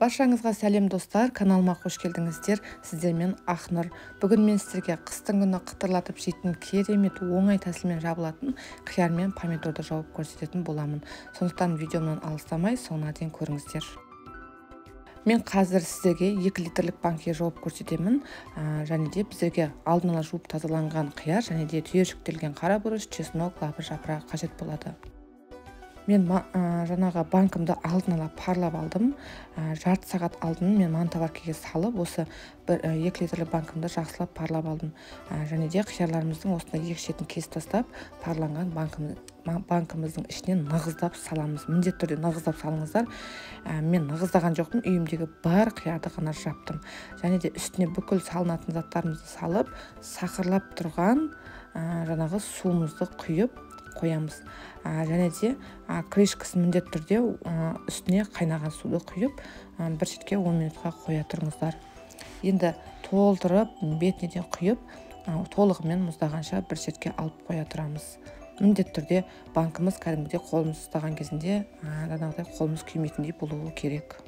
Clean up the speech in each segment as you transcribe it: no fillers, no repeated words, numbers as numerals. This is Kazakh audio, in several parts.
Баршаңызға сәлем достар, каналыма қош келдіңіздер. Сіздермен Ақнұр. Бүгін мен сіздерге қыстың күні қытырлатып жейтін керемет оңай тәсілмен жабылатын қияр мен помидорды жауып көрсететін боламын. Сондықтан видеомнан алыстамай соңына дейін көріңіздер. Мен қазір сіздерге 2 литрлік банкеге жауып көрсетемін. Және де біздерге алдын ала жуып тазаланған қияр және де түйіршіктелген қара бұрыш, чеснок, лапы жапырағы қажет болады. Мен жаңағы банкымды алдын ала парлап алдым. Жарты сағат алдын мен мантоваркеге салып, осы 2 литрлік банкымды жақсылап парлап алдым. Және де қиярларымыздың осындай екі шетін кесіп тастап, парланған банкымыздың ішіне нығыздап саламыз. Міндетті түрде нығыздап салыңыздар. Мен нығыздаған жоқпын, үйімдегі бар қиярды ғана жаптым. Және де үстіне бүкіл салынатын заттарымызды салып, сақырлап тұрған жаңағы суымызды құйып қоямыз. Және де крышкасын міндетті түрде үстіне қайнаған суды құйып, бір шетке 10 минутқа қоя тұрыңыздар. Енді толтырып, бетіне де құйып, толығымен мұздағанша бір шетке алып қоя тұрамыз. Міндетті түрде банкымыз кәдімгідей қолымыз ұстаған кезінде жаңағыдай қолымыз күймейтіндей болуы керек.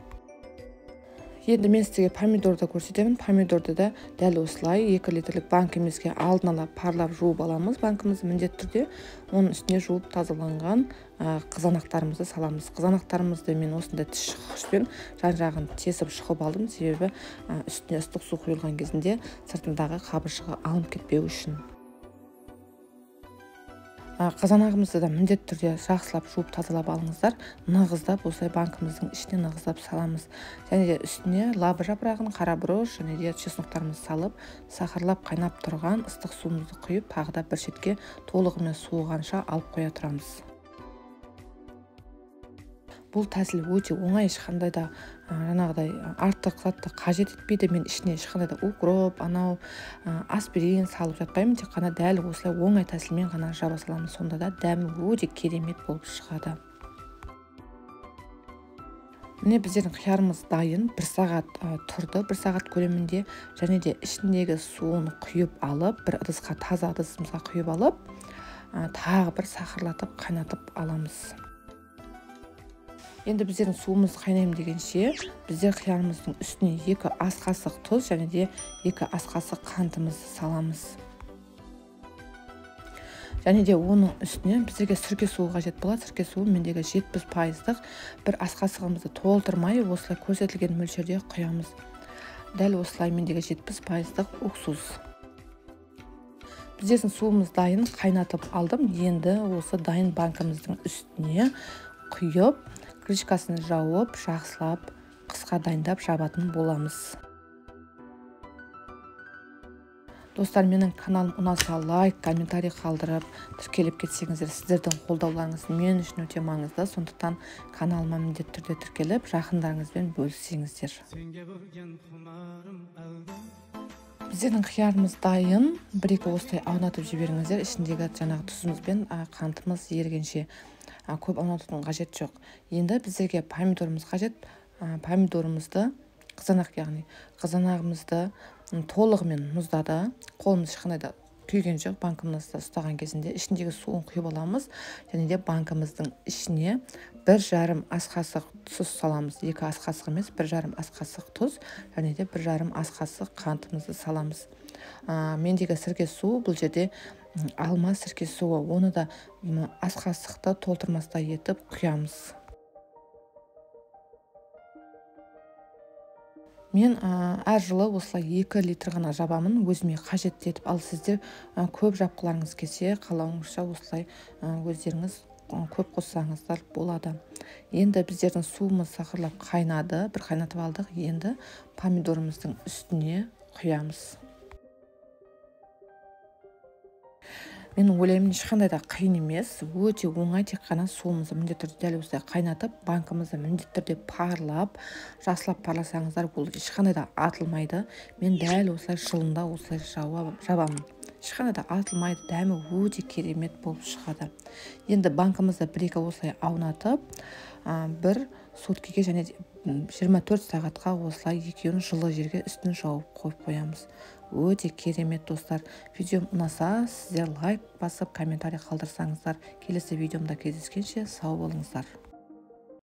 Енді мен сізге помидорды көрсетемін. Помидорды да дәл осылай 2 литрлік банкімізге алдын ала парлап жуып аламыз. Банкымызды міндетті түрде оның үстіне жуып тазаланған қызанақтарымызды саламыз. Қызанақтарымызды мен осындай тіс шыққышпен жан-жағын тесіп шұқып алдым, себебі үстіне ыстық су құйылған кезінде сыртындағы қабыршағы алынып кетпеу үшін. Қызанағымызды да міндетті түрде жақсылап жуып тазалап алыңыздар. Нығыздап осылай банкымыздың ішіне нығыздап саламыз. Және де үстіне лапы жапырағын, қара бұрыш және де чесноктарымызды салып, сақырлап қайнап тұрған ыстық суымызды құйып, тағы да бір шетке толығымен суығанша алып қоя тұрамыз. Бұл тәсіл өте оңай, ешқандай да жаңағыдай артық затты қажет етпейді. Мен ішіне ешқандай да укроп, аспирин салып жатпаймын. Тек қана дәл осылай оңай тәсілмен ғана жаба саламын. Сонда да дәмі өте керемет болып шығады. Міне біздердің қиярымыз дайын. 1 сағат тұрды. 1 сағат көлемінде, және де ішіндегі суын құйып алып, бір ыдысқа, таза ыдысымызға құйып алып, тағы бір сақырлатып қайнатып аламыз. Енді біздердің суымыз қайнайым дегенше, біздер қиярымыздың үстіне 2 ас қасық тұз және де 2 ас қасық қантымызды саламыз. Және де оның үстіне біздерге сірке суы қажет болады. Сірке суы мендегі 70%-ық бір ас қасығымызды толтырмай, осылай көрсетілген мөлшерде құямыз. Дәл осылай мендегі 70%-ық уксус. Біздердің суымыз дайын, қайнатып алдым. Енді осы дайын банкымыздың үстіне құйып, крышкасын жауып, жақсылап, қысқа дайындап жабатын боламыз. Достар, менің каналым ұнаса лайк, комментарий қалдырып, тіркеліп кетсеңіздер, сіздердің қолдауларыңыз мен үшін өте маңызды. Сондықтан каналыма міндетті түрде тіркеліп, жақындарыңызбен бөліссеңіздер. Біздердің қиярымыз дайын. 1-2 осылай аунатып жіберіңіздер. Ішіндегі жаңағы тұзымыз бен қантымыз ерігенше. Көп аунатудың қажет жоқ. Енді біздерге помидорымыз қажет. Помидорымызды, қызанағымызды толығымен мұздады. Қолымыз ешқандай да күйген жоқ. Банкымызды ұстаған кезінде ішіндегі суын құйып аламыз. Және де банкымыздың ішіне 1,5 ас қасық тұз саламыз. 2 ас қасық емес, 1,5 ас қасық тұз және де 1,5 ас қасық қантымызды саламыз. Мендегі сірке суы бұл жерде алма сірке суы. Оны да ас қасықты толтырмастай етіп құямыз. Мен әр жылы осылай 2 литр ғана жабамын, өзіме қажет етіп. Ал сіздер көп жапқыларыңыз келсе, қалауыңызша осылай өздеріңіз көп қоссаңыздар болады. Енді біздердің суымыз сақырлап қайнады, бір қайнатып алдық. Енді помидорымыздың үстіне құямыз. Мен ойлаймын, ешқандай да қиын емес, өте оңай. Тек қана суымызды міндетті түрде дәл осылай қайнатып, банкымызды міндетті түрде парлап, жақсылап парласаңыздар, бұл ешқандай да атылмайды. Мен дәл осылай жылында осылай жабамын. Ешқандай да атылмайды, дәмі өте керемет болып шығады. Енді банкымызды 1-2 осылай аунатып, бір суткеге және 24 сағатқа осылай екеуін жылы жерге үстін жауып қойып қоямыз. Өте керемет достар. Видеом ұнаса, сіздер лайк басып, комментарий қалдырсаңыздар. Келесі видеомда кездескенше сау болыңыздар.